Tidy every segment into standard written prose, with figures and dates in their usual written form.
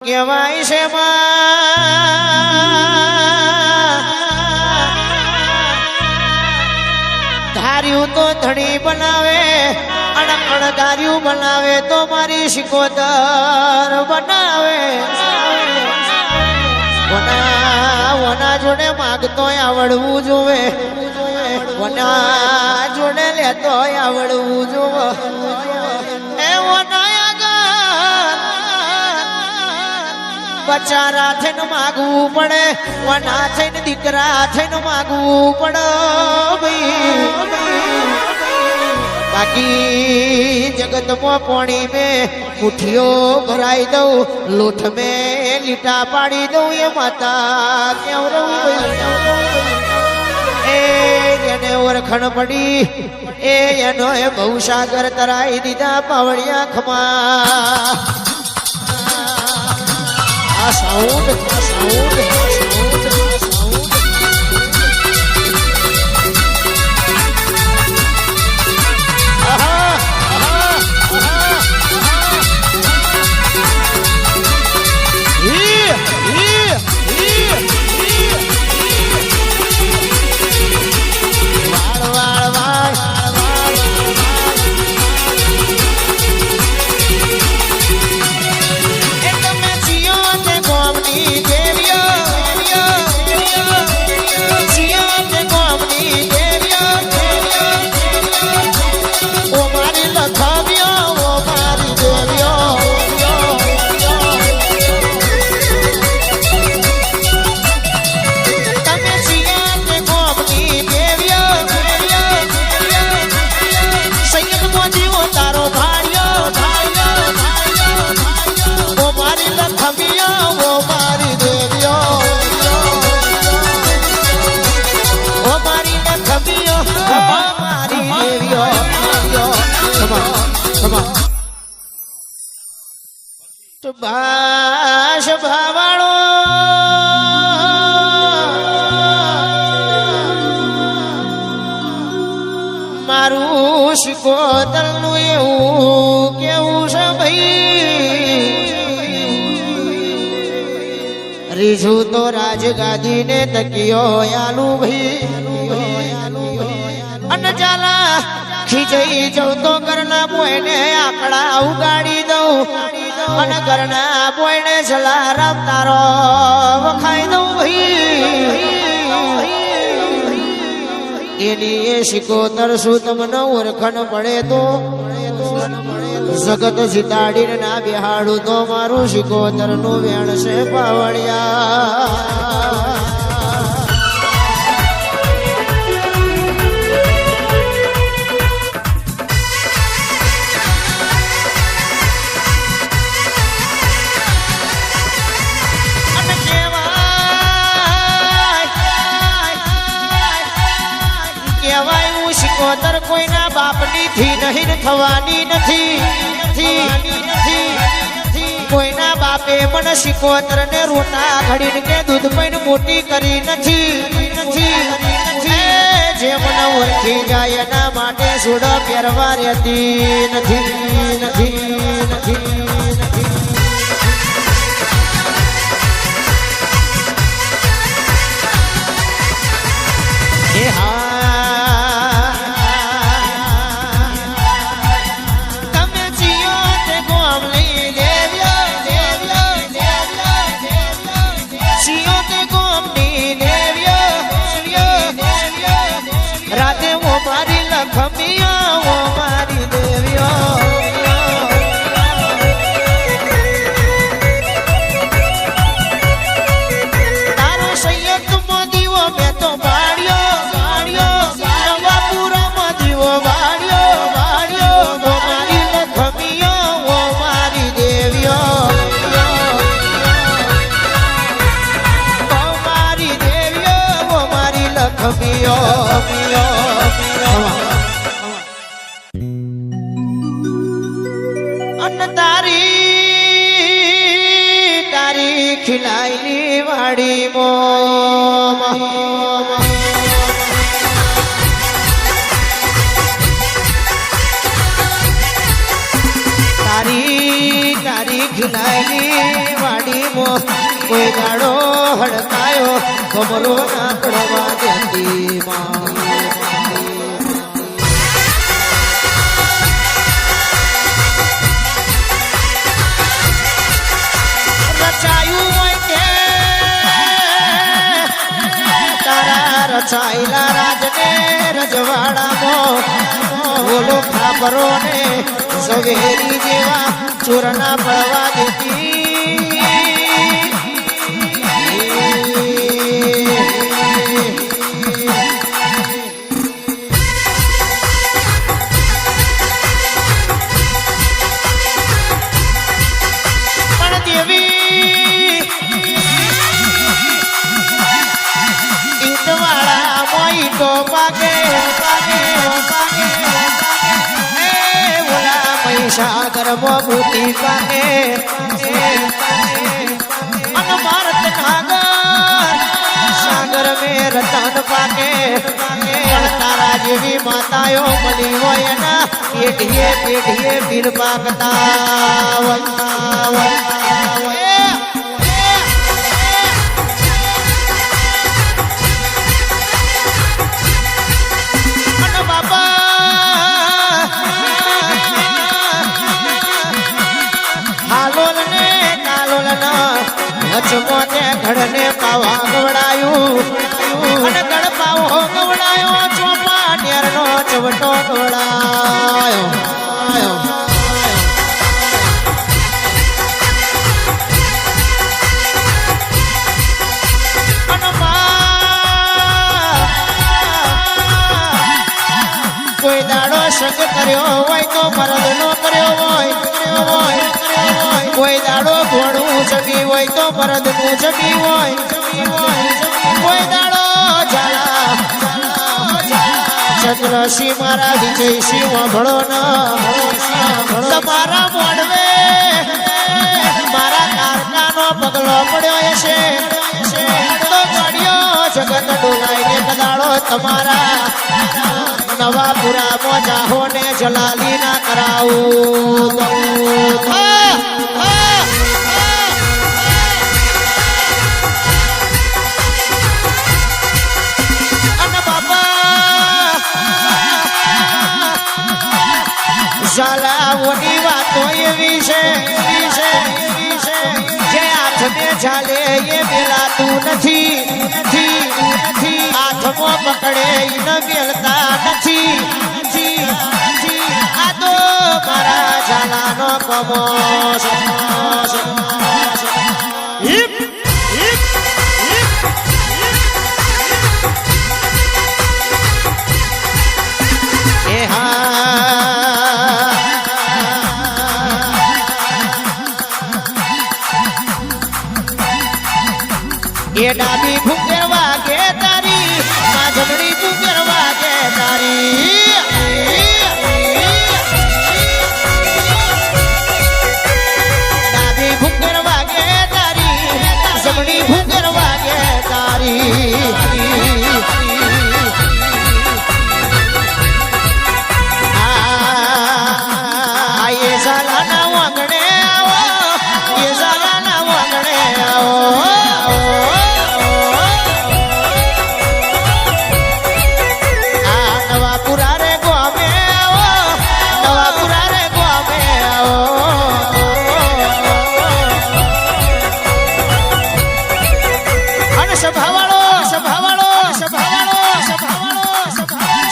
કહેવાય છે ધાર્યું તો ધણી બનાવે અને અણધાર્યું બનાવે તો મારી શિકોતર બનાવે. વના જોડે માગતો આવડવું જોવે, વના જોડે લેતો આવડવું જોવે. એ વના બચારા થઈને માગવું પડે, વના થઈને દીકરા થઈને માગવું પડે. બાકી જગતમાં પાણી મેં મુઠ્ઠીઓ ભરાઈ દઉં, લોઠ મેં લીટા પાડી દઉં, એ માતા કેવડું એને ઓળખણ પડી એનો એ બહુ સાગર તરાઈ દીધા પાવડિયા ખમા. આ સાઉન્ડ ભાષ ભાવાળો મારું શિકોતરનું એવું કેવું છે ભાઈ. રીઝું તો રાજગાદી ને તકિયો આલુ ભાઈ, અને ચાલા ખીજઈ જવું તો ઘરના બોયને આકડા ઉગાડી દઉં, અને ઘરના બોયને જલારામ તારો વખાઈ દઉં ભાઈ. એની એ શિકોતર શું તમને ઓળખણ પડે તો જગત જીતાડીને ના બેહાડું તો મારું શિકોતર નું વેણ છે પાવડિયા. શિકોતર કોઈના બાપની થી નહીં થવાની નથી. કોઈના બાપે મને શિકોતર ને રોટા ઘડીને કે દૂધ પૈને મોટી કરી નથી. જે મને ઓળખી જાય એના માટે સોડા પહેરવા રહેતી નથી. તારી ખીલાઈની વાડી તારી ખીલાઈની વાડી કોઈ ગાડો હડકાયો કમરો ના પડવા દેતી માં રચાયું હોય કે તારા રચાયેલા રાજને રજવાડામાં બોલો ખાબરો ને ઝવેરી જેવા ચોરના પડવા દેતી પણ દેવી ઈંટવાળા મોઈ તો પાકે સાગર મોગુતી પાકે અનમારત નાગર સાગર મે રતન પાકે તારા જેવી માતાઓ મળી હોય ના પેઢીએ પેઢીએ પીર પાકતા વચમોને ઘડને પાવા ગવડાયું અને ગળ પાવો ગવડાયો ચોપા નેરનો ચવટો ગવડાયો કોઈ દાડો સંગ કર્યો હોય તો મરદનો કર્યો હોય કોઈ દાડો ઘોડું જમી હોય તો મરદનું જમી હોય કોઈ દાડો ઝાલા ચંદ્રસિંહ મારા વિજયસિંહ વાંભળો તમારા મોડવે મારા કારખાનો પગલો પડ્યો હશે તો ગાડીઓ જગત ડોલાઈને કદાડો તમારા નવા પુરા મોજાહો ને જલાલી ના કરાવું અને બાપા ઝાલાઓની વાતો એવી છે જે હાથને ઝાલે એ મેલાતું નથી હાથમાં પકડે ન મેલતા નથી આ તો મારા ઝાલાનો કમોસ એ હા એ ડાબી ફૂકેર વાગે તારી માં જમણી ફૂકેર વાગે તારી ડાબી ફૂકેર વાગે તારી જમણી ફૂકેર વાગે તારી એ ઝાલાના વાંગણે આવો એ ઝાલાના વાંગણે આવો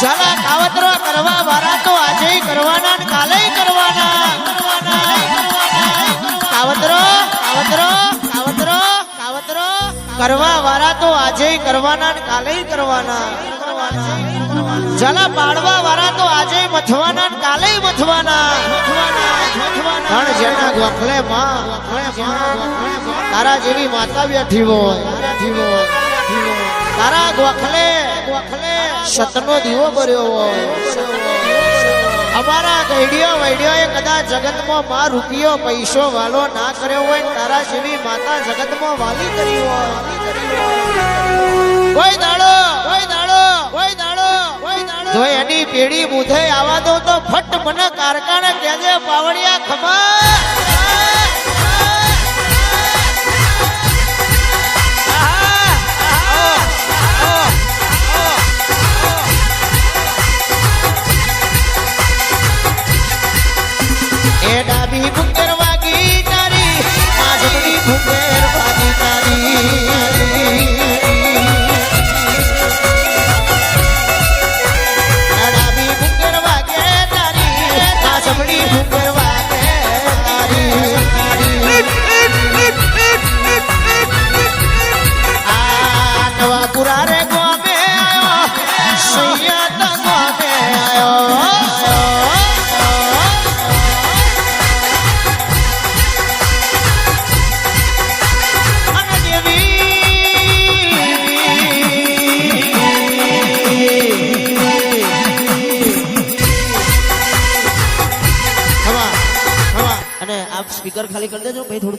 ઝાલા કાવતરો કરવા વાળા તો આજે કરવાના ને કાલે કરવાના કાવતરો કરવા વાળા તો આજે કરવાના ને કાલે કરવાના ઝાલા પાડવા વાળા તો આજે મથવાના ને કાલે મથવાના પણ જેના ગોખલે માં તારા જેવી માતા બેઠી હોય તારા ગોખલે સતનો દીવો ભર્યો હોય અમારા ગઈડિયો વૈડિયો એ કદાચ જગતમાં માં રૂપિયો પૈસો વાલો ના કર્યો હોય તારા જેવી માતા જગતમાં વાલી કરી હોય કોઈ દાડો જો એની પેઢી મુધે આવા દો તો ફટ મને કારખાને કહેજે પાવડિયા ખબર ફુકેર વાગી તારી ડાબી ફુકેર વાગે તારી આ જમણી ફુકેર વાગે તારી આ નવા પુરા રે ગોમે આયો સૈયદ ગોમે આયો અને આપ સ્પીકર ખાલી કરી દેજો ભાઈ થોડું